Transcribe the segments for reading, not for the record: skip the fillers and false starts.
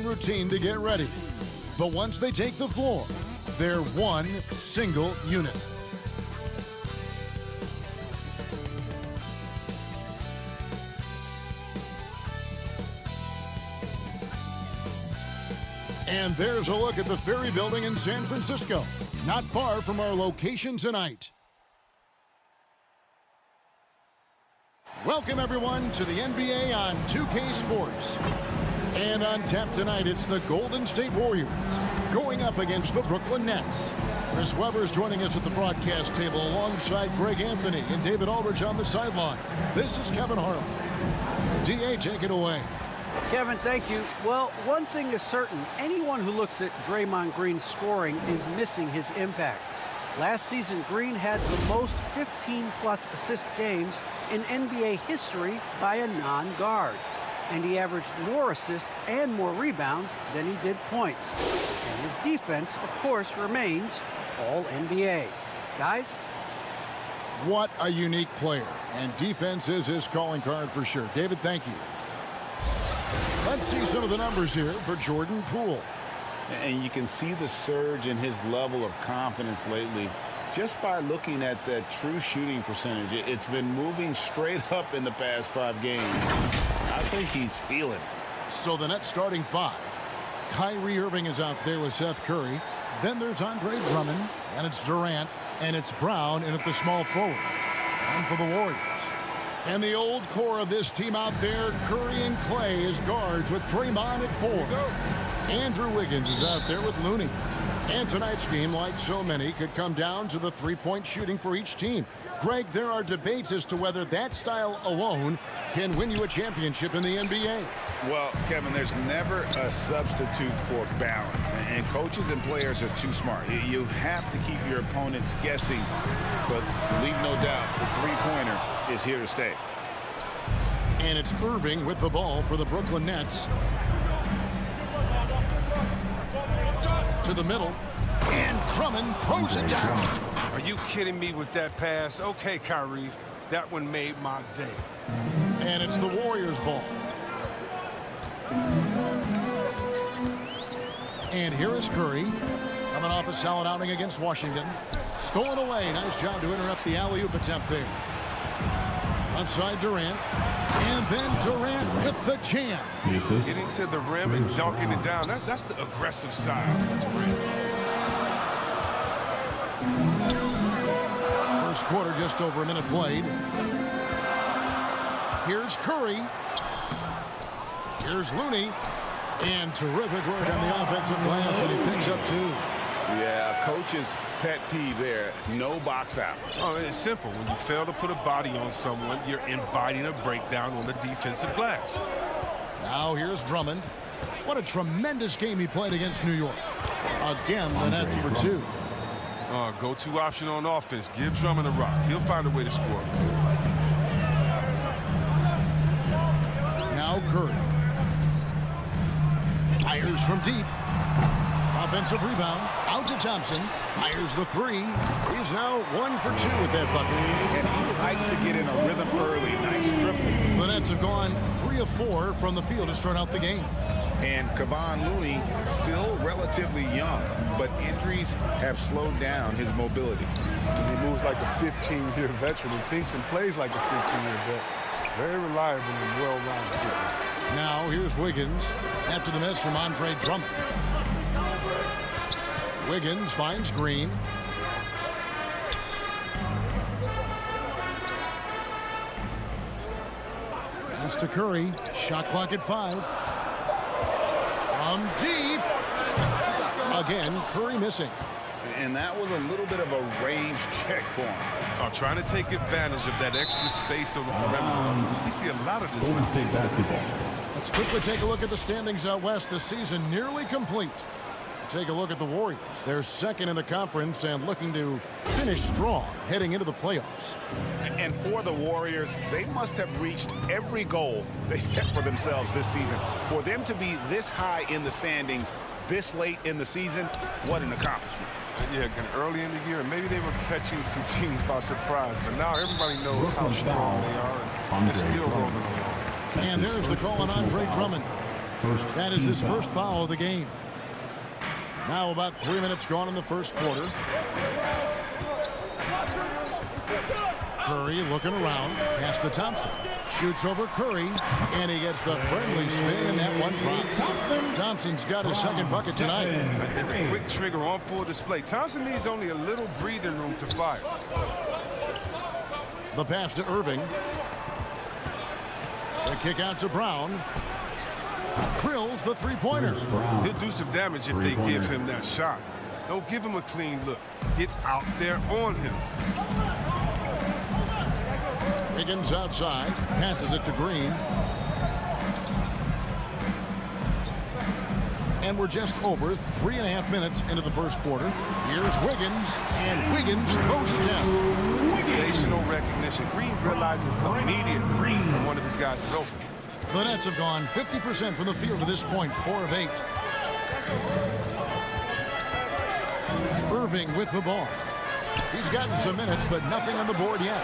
routine to get ready. But once they take the floor, they're one single unit. And there's a look at the Ferry Building in San Francisco, not far from our location tonight. Welcome, everyone, to the NBA on 2K Sports. And on tap tonight, it's the Golden State Warriors going up against the Brooklyn Nets. Chris Webber's joining us at the broadcast table alongside Greg Anthony and David Aldridge on the sideline. This is Kevin Harlan. D.A., take it away. Kevin, thank you. Well, one thing is certain. Anyone who looks at Draymond Green's scoring is missing his impact. Last season, Green had the most 15-plus assist games in NBA history by a non-guard. And he averaged more assists and more rebounds than he did points. And his defense, of course, remains all-NBA. Guys? What a unique player. And defense is his calling card for sure. David, thank you. Let's see some of the numbers here for Jordan Poole. And you can see the surge in his level of confidence lately just by looking at that true shooting percentage. It's been moving straight up in the past 5 games. I think he's feeling it. So the Nets starting 5. Kyrie Irving is out there with Seth Curry. Then there's Andre Drummond, and it's Durant, and it's Brown in at the small forward. And for the Warriors. And the old core of this team out there, Curry and Clay as guards with Draymond at 4. Andrew Wiggins is out there with Looney. And tonight's game, like so many, could come down to the three-point shooting for each team. Greg, there are debates as to whether that style alone can win you a championship in the NBA. Well, Kevin, there's never a substitute for balance. And coaches and players are too smart. You have to keep your opponents guessing. But leave no doubt, the three-pointer is here to stay. And it's Irving with the ball for the Brooklyn Nets. To the middle, and Drummond throws it down. Are you kidding me with that pass? Okay, Kyrie, that one made my day. And it's the Warriors' ball. And here is Curry, coming off a solid outing against Washington. Stolen away. Nice job to interrupt the alley-oop attempt there. Outside Durant. And then Durant with the jam. Getting to the rim and dunking it down. That's the aggressive side of Durant. First quarter, just over a minute played. Here's Curry. Here's Looney. And terrific work on the offensive glass, and he picks up 2. Yeah, coach's pet peeve there, no box out. Oh, it's simple. When you fail to put a body on someone, you're inviting a breakdown on the defensive glass. Now here's Drummond. What a tremendous game he played against New York. Again, the Nets for 2. Go-to option on offense. Give Drummond a rock. He'll find a way to score. Now Curry. Fires from deep. Offensive rebound. Out to Thompson. Fires the 3. He's now 1 for 2 with that bucket. And he likes to get in a rhythm early. Nice triple. The Nets have gone 3 of 4 from the field to start out the game. And Kevon Looney still relatively young, but injuries have slowed down his mobility. He moves like a 15-year veteran and thinks and plays like a 15-year vet. Very reliable and well-rounded. Now here's Wiggins after the miss from Andre Drummond. Wiggins finds Green. Pass to Curry. Shot clock at 5. From deep. Again, Curry missing. And that was a little bit of a range check for him. Trying to take advantage of that extra space on the perimeter. You see a lot of this. Golden State basketball. Let's quickly take a look at the standings out west. The season nearly complete. Take a look at the Warriors. They're second in the conference and looking to finish strong heading into the playoffs. And for the Warriors, they must have reached every goal they set for themselves this season. For them to be this high in the standings this late in the season, what an accomplishment. Yeah, again, early in the year, maybe they were catching some teams by surprise, but now everybody knows how strong they are, and they're still rolling along. And there's the call on Andre Drummond. That is his first foul of the game. Now about 3 minutes gone in the first quarter. Curry looking around. Pass to Thompson. Shoots over Curry. And he gets the friendly spin, and that one drops. Thompson's got his second bucket tonight. And the quick trigger on full display. Thompson needs only a little breathing room to fire. The pass to Irving. The kick out to Brown. Drills the three-pointer. He'll do some damage if they give him that shot. Don't give him a clean look. Get out there on him. Higgins outside. Passes it to Green. And we're just over 3.5 minutes into the first quarter. Here's Wiggins, and Wiggins throws it down. Sensational recognition. Green realizes immediately when one of his guys is open. The Nets have gone 50% from the field to this point, 4 of 8. Irving with the ball. He's gotten some minutes, but nothing on the board yet.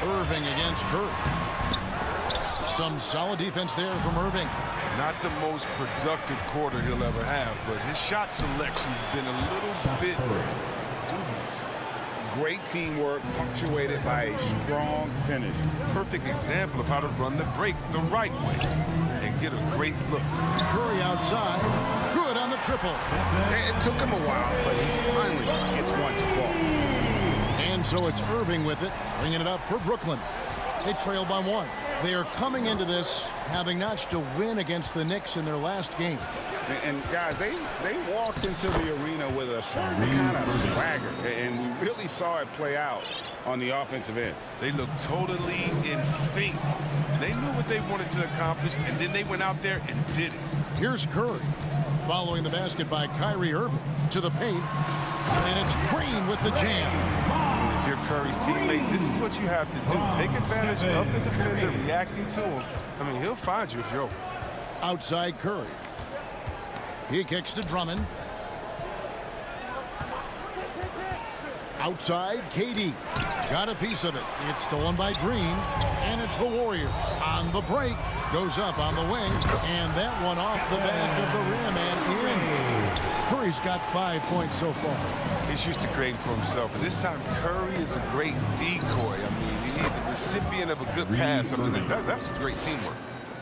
Irving against Curry. Some solid defense there from Irving. Not the most productive quarter he'll ever have, but his shot selection's been a little bit dubious. Great teamwork punctuated by a strong finish. Perfect example of how to run the break the right way and get a great look. Curry outside. Good on the triple. It took him a while, but he finally gets one to fall. And so it's Irving with it, bringing it up for Brooklyn. They trail by 1. They are coming into this having notched a win against the Knicks in their last game. And guys, they walked into the arena with a certain kind of swagger, and we really saw it play out on the offensive end. They looked totally in sync. They knew what they wanted to accomplish, and then they went out there and did it. Here's Curry, following the basket by Kyrie Irving to the paint, and it's Green with the jam. If you're Curry's teammate, this is what you have to do. Take advantage of the defender reacting to him. I mean, he'll find you if you're open. Outside Curry. He kicks to Drummond. Outside, KD. Got a piece of it. It's stolen by Green, and it's the Warriors. On the break, goes up on the wing, and that one off the back of the rim and in. Curry's got 5 points so far. He's used to creating for himself, but this time Curry is a great decoy. I mean, he's the recipient of a good pass. I mean, that's great teamwork.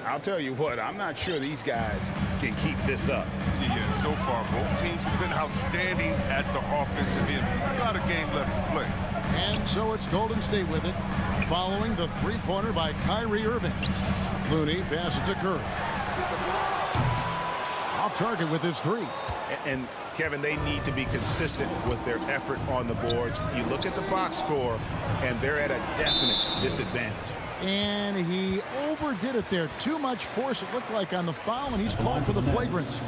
I'll tell you what, I'm not sure these guys can keep this up. Yeah, so far, both teams have been outstanding at the offensive end. A lot of game left to play. And so it's Golden State with it, following the three-pointer by Kyrie Irving. Looney passes to Curry. Off target with his 3. And Kevin, they need to be consistent with their effort on the boards. You look at the box score, and they're at a definite disadvantage. And he overdid it there. Too much force, it looked like, on the foul, and he's called for the flagrant.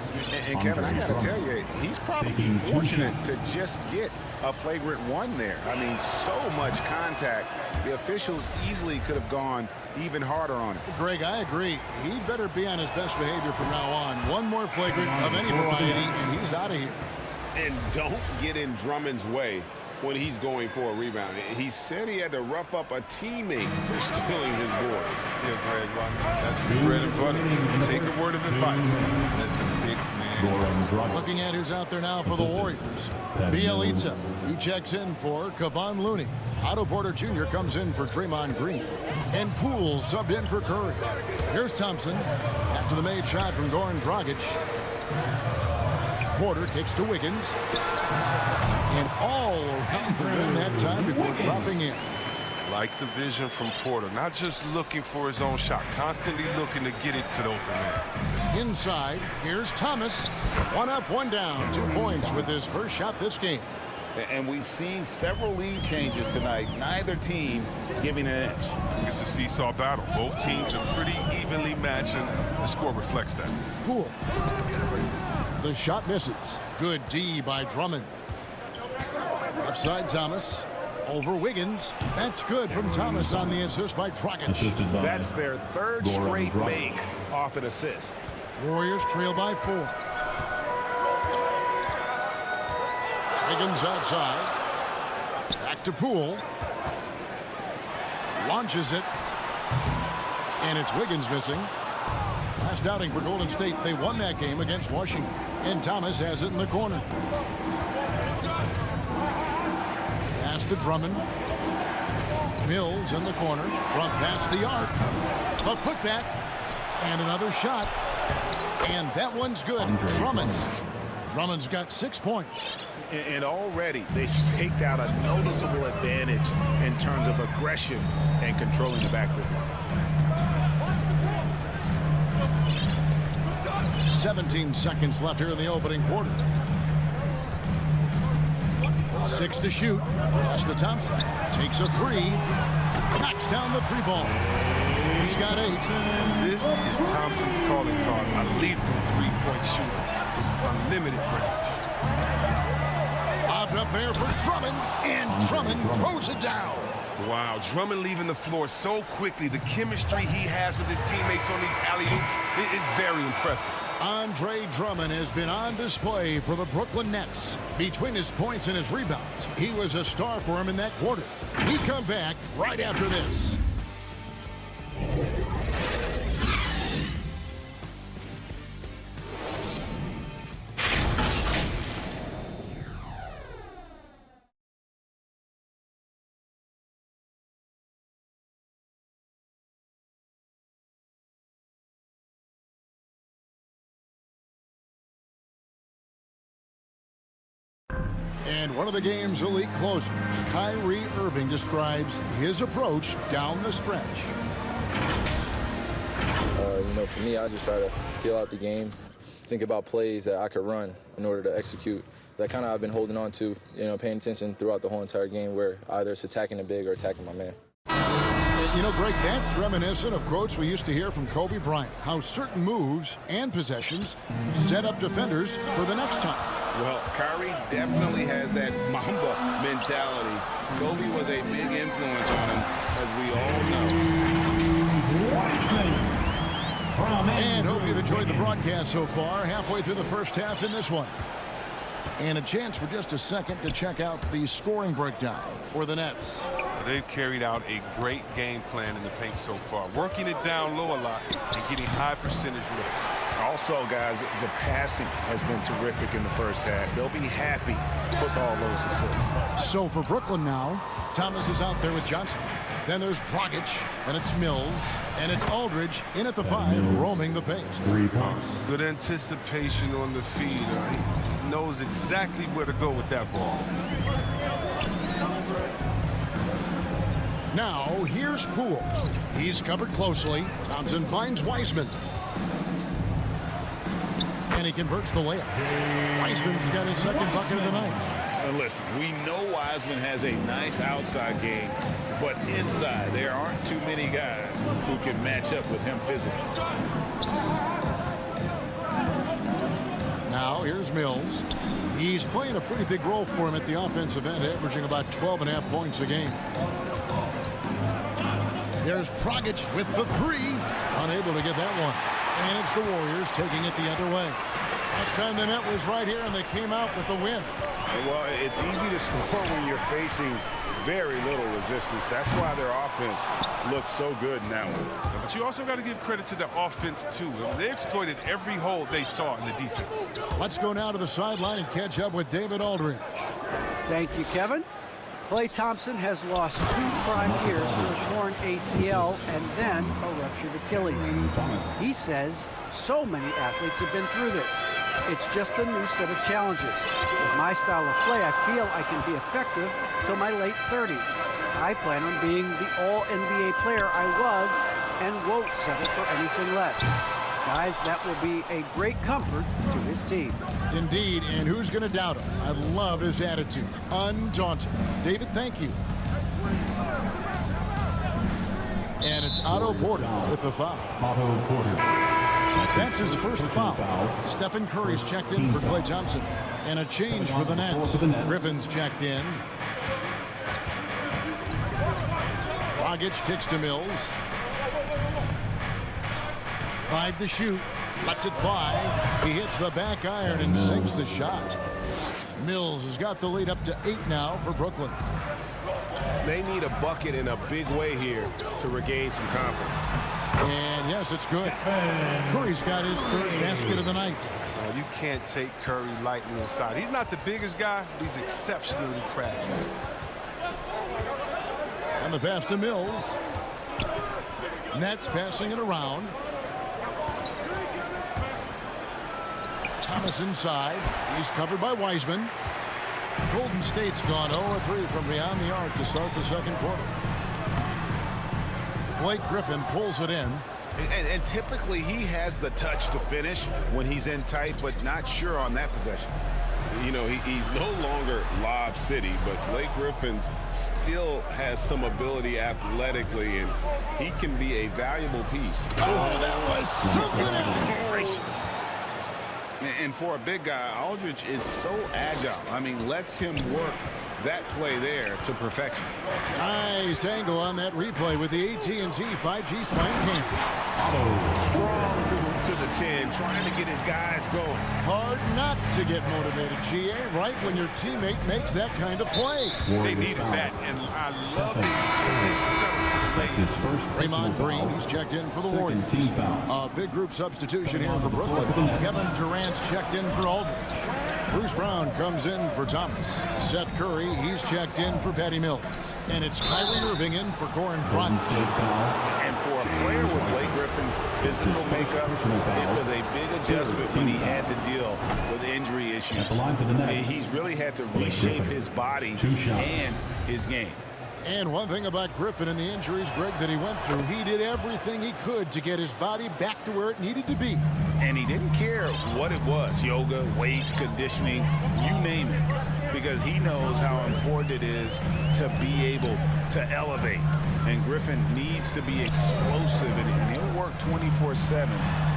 And Kevin, I got to tell you, he's probably fortunate to just get a flagrant 1 there. I mean, so much contact. The officials easily could have gone even harder on it. Greg, I agree. He'd better be on his best behavior from now on. One more flagrant of any variety, and he's out of here. And don't get in Drummond's way when he's going for a rebound. He said he had to rough up a teammate for stealing his board. Yeah, Greg, that's his bread and butter. Take a word of advice. Let the big man. Looking at who's out there now for the Warriors. Bielitsa, he checks in for Kevon Looney. Otto Porter Jr. comes in for Draymond Green. And Poole subbed in for Curry. Here's Thompson after the made shot from Goran Dragic. Porter kicks to Wiggins. And all around the rim that time before dropping in. Like the vision from Porter, not just looking for his own shot, constantly looking to get it to the open man. Inside, here's Thomas. 1 up, 1 down. 2 points with his first shot this game. And we've seen several lead changes tonight. Neither team giving an edge. It's a seesaw battle. Both teams are pretty evenly matched, and the score reflects that. Poole. The shot misses. Good D by Drummond. Left side, Thomas. Over Wiggins. That's good from Thomas on the assist by Dragic. That's their 3rd straight make off an assist. Warriors trail by 4. Wiggins outside. Back to Poole. Launches it. And it's Wiggins missing. Last outing for Golden State, they won that game against Washington. And Thomas has it in the corner. Pass to Drummond. Mills in the corner. Front pass the arc. A putback. And another shot. And that one's good. Drummond's got 6 points. And already they've staked out a noticeable advantage in terms of aggression and controlling the backcourt. 17 seconds left here in the opening quarter. 6 to shoot. Pass to Thompson. Takes a 3. Knocks down the 3-ball. He's got 8. This is Thompson's calling card. A lethal three-point shooter with unlimited range. Bobbed up there for Drummond, and Drummond throws it down. Wow, Drummond leaving the floor so quickly. The chemistry he has with his teammates on these alley-oops is very impressive. Andre Drummond has been on display for the Brooklyn Nets. Between his points and his rebounds, he was a star for him in that quarter. We come back right after this. And one of the game's elite closers, Kyrie Irving, describes his approach down the stretch. For me, I just try to feel out the game, think about plays that I could run in order to execute. That kind of I've been holding on to, paying attention throughout the whole entire game where either it's attacking the big or attacking my man. Greg, that's reminiscent of quotes we used to hear from Kobe Bryant, how certain moves and possessions set up defenders for the next time. Well, Kyrie definitely has that Mamba mentality. Kobe was a big influence on him, as we all know. And hope you've enjoyed the broadcast so far. Halfway through the first half in this one. And a chance for just a second to check out the scoring breakdown for the Nets. They've carried out a great game plan in the paint so far, working it down low a lot and getting high percentage looks. Also, guys, the passing has been terrific in the first half. They'll be happy with all those assists. So for Brooklyn now, Thomas is out there with Johnson. Then there's Dragic, and it's Mills, and it's Aldridge in at the 5, roaming the paint. Good anticipation on the feed. He knows exactly where to go with that ball. Now, here's Poole. He's covered closely. Thompson finds Wiseman. And he converts the layup. Wiseman's got his second bucket of the night. And listen, we know Wiseman has a nice outside game, but inside there aren't too many guys who can match up with him physically. Now here's Mills. He's playing a pretty big role for him at the offensive end, averaging about 12.5 points a game. There's Dragic with the 3. Unable to get that one. And it's the Warriors taking it the other way. Last time they met was right here, and they came out with the win. Well, it's easy to score when you're facing very little resistance. That's why their offense looks so good in that one. But you also got to give credit to the offense, too. They exploited every hole they saw in the defense. Let's go now to the sideline and catch up with David Aldridge. Thank you, Kevin. Klay Thompson has lost 2 prime years to a torn ACL and then a ruptured Achilles. He says so many athletes have been through this. It's just a new set of challenges. With my style of play, I feel I can be effective till my late 30s. I plan on being the all-NBA player I was and won't settle for anything less. Guys, that will be a great comfort to his team. Indeed, and who's going to doubt him? I love his attitude. Undaunted. David, thank you. And it's Otto Porter with the foul. Otto Porter. That's his first foul. Stephen Curry's checked in for Klay Thompson. And a change for the Nets. Griffin's checked in. Dragic kicks to Mills. 5 to shoot. Lets it fly. He hits the back iron and sinks the shot. Mills has got the lead up to 8 now for Brooklyn. They need a bucket in a big way here to regain some confidence. And yes, it's good. Curry's got his third basket of the night. You can't take Curry lightly inside. He's not the biggest guy, but he's exceptionally crafty. And the pass to Mills. Nets passing it around. Thomas inside. He's covered by Wiseman. Golden State's gone 0-3 from beyond the arc to start the second quarter. Blake Griffin pulls it in. And typically he has the touch to finish when he's in tight, but not sure on that possession. You know, he's no longer Lob City, but Blake Griffin still has some ability athletically, and he can be a valuable piece. Oh, that was something else. And for a big guy, Aldridge is so agile. I mean, lets him work that play there to perfection. Nice angle on that replay with the AT&T 5G Slam Cam. Strong to the 10, trying to get his guys going. Hard not to get motivated, GA, right when your teammate makes that kind of play. They needed that, and I love it. That's his first Draymond Green, he's checked in for the Warriors. A big group substitution here for Brooklyn. Kevin Durant's checked in for Aldridge. Bruce Brown comes in for Thomas. Seth Curry, he's checked in for Patty Mills. And it's Kyrie Irving in for Goran Dragic. And for a player with Blake Griffin's physical makeup, it was a big adjustment when he had to deal with injury issues. He's really had to reshape his body and his game. And one thing about Griffin and the injuries, Greg, that he went through, he did everything he could to get his body back to where it needed to be. And he didn't care what it was, yoga, weights, conditioning, you name it, because he knows how important it is to be able to elevate. And Griffin needs to be explosive, and he'll work 24/7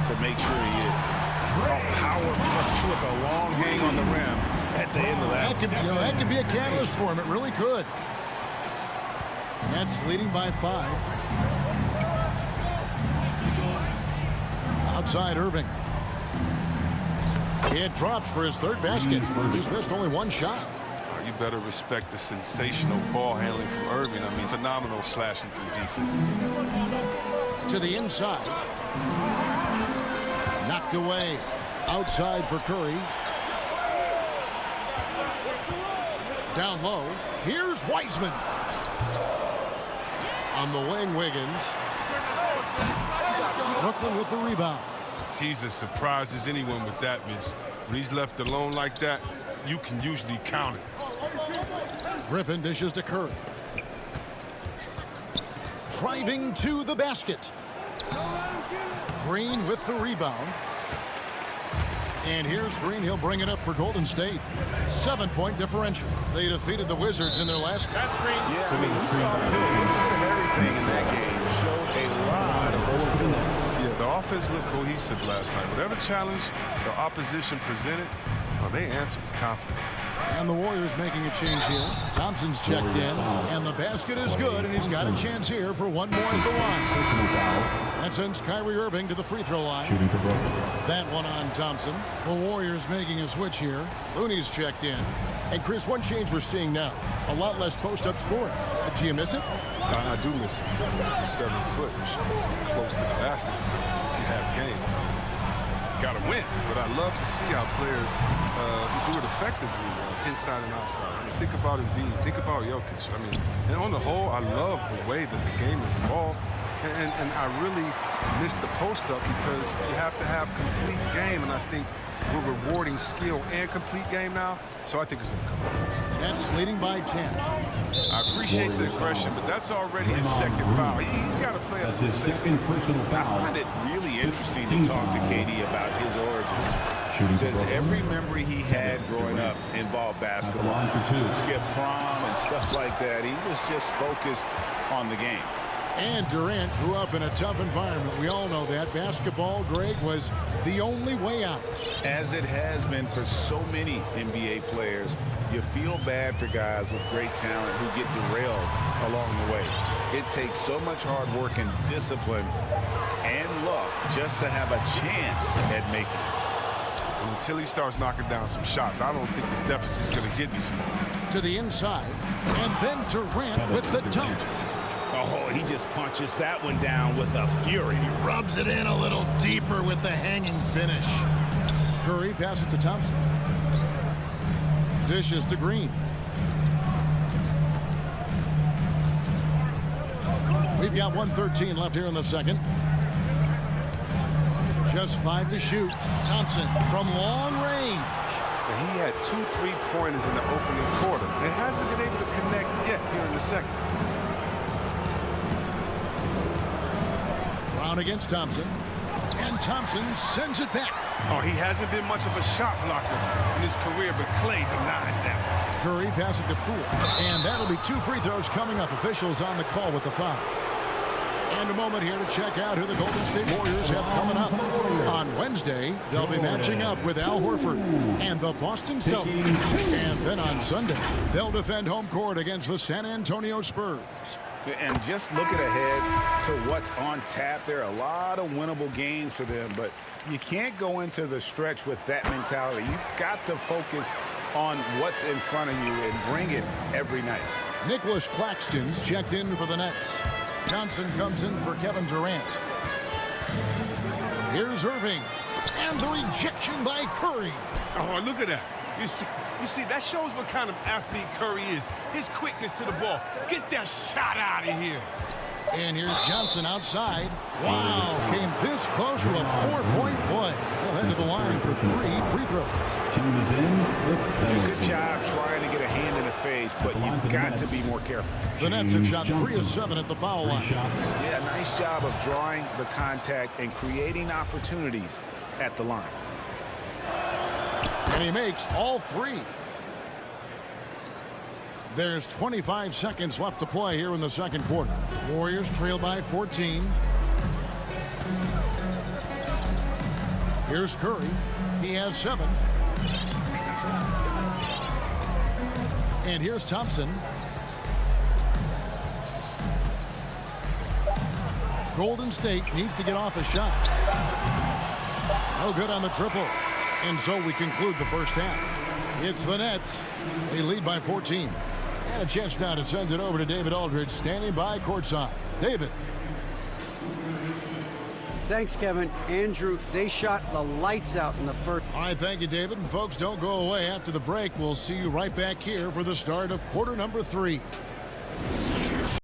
to make sure he is. A power flush with a long hang on the rim at the end of that. That could be a catalyst for him. It really could. Nets leading by 5. Outside Irving. It drops for his third basket. He's missed only one shot. You better respect the sensational ball handling from Irving. I mean, phenomenal slashing through defenses. To the inside. Knocked away. Outside for Curry. Down low. Here's Wiseman. On the wing, Wiggins. Brooklyn with the rebound. He's as surprised as anyone with that miss. When he's left alone like that, you can usually count it. Griffin dishes to Curry. Driving to the basket. Green with the rebound. And here's Green. He'll bring it up for Golden State. 7-point differential. They defeated the Wizards in their last. That's Green. Yeah, I mean, we saw everything in that game. Showed a lot of versatility. Yeah, the offense looked cohesive last night. Whatever challenge the opposition presented, they answered with confidence. And the Warriors making a change here. Thompson's checked in, and the basket is good, and he's got a chance here for one more at the line. That sends Kyrie Irving to the free throw line. That one on Thompson. The Warriors making a switch here. Looney's checked in. And Chris, one change we're seeing now, a lot less post-up scoring. Do you miss it? I do miss it. He's 7 foot. You should be close to the basket at times if you have game. Got to win, but I love to see how players who do it effectively inside and outside. I mean, think about Embiid, think about Jokic. I mean, and on the whole, I love the way that the game is evolved, and I really miss the post-up because you have to have complete game, and I think we're rewarding skill and complete game now, so I think it's going to come up. Nets leading by 10. I appreciate the aggression, but that's already his second foul. He's got to play That's his second personal foul. I find it really interesting to talk to KD about his origins. He says every memory he had growing up involved basketball. Skip prom and stuff like that. He was just focused on the game. And Durant grew up in a tough environment. We all know that. Basketball, Greg, was the only way out. As it has been for so many NBA players, you feel bad for guys with great talent who get derailed along the way. It takes so much hard work and discipline and luck just to have a chance at making it. Until he starts knocking down some shots, I don't think the deficit's going to get me small. To the inside, and then Durant with the dunk. Oh, he just punches that one down with a fury. He rubs it in a little deeper with the hanging finish. Curry passes to Thompson. Dishes to Green. We've got 1:13 left here in the second. Just 5 to shoot. Thompson from long range. He had 2 3-pointers in the opening quarter and hasn't been able to connect yet here in the second. Brown against Thompson. And Thompson sends it back. Oh, he hasn't been much of a shot blocker in his career, but Clay denies that. Curry passes to Poole. And that'll be 2 free throws coming up. Officials on the call with the foul. And a moment here to check out who the Golden State Warriors have coming up. On Wednesday, they'll be matching up with Al Horford and the Boston Celtics. And then on Sunday, they'll defend home court against the San Antonio Spurs. And just looking ahead to what's on tap, there are a lot of winnable games for them, but you can't go into the stretch with that mentality. You've got to focus on what's in front of you and bring it every night. Nicholas Claxton's checked in for the Nets. Johnson comes in for Kevin Durant. Here's Irving. And the rejection by Curry. Oh, look at that. You see, that shows what kind of athlete Curry is. His quickness to the ball. Get that shot out of here. And here's Johnson outside. Wow, came this close to a 4-point play. He'll head to the line for 3 free throws. Team is in. Good job trying to get a hand in the face, but you've got to be more careful. The Nets have shot 3 of 7 at the foul line. Yeah, nice job of drawing the contact and creating opportunities at the line. And he makes all 3. There's 25 seconds left to play here in the second quarter. Warriors trail by 14. Here's Curry. He has 7. And here's Thompson. Golden State needs to get off a shot. No good on the triple. And so we conclude the first half. It's the Nets. They lead by 14. And a chance now to send it over to David Aldridge, standing by courtside. David. Thanks, Kevin. Andrew, they shot the lights out in the first. All right, thank you, David. And folks, don't go away. After the break, we'll see you right back here for the start of quarter number 3.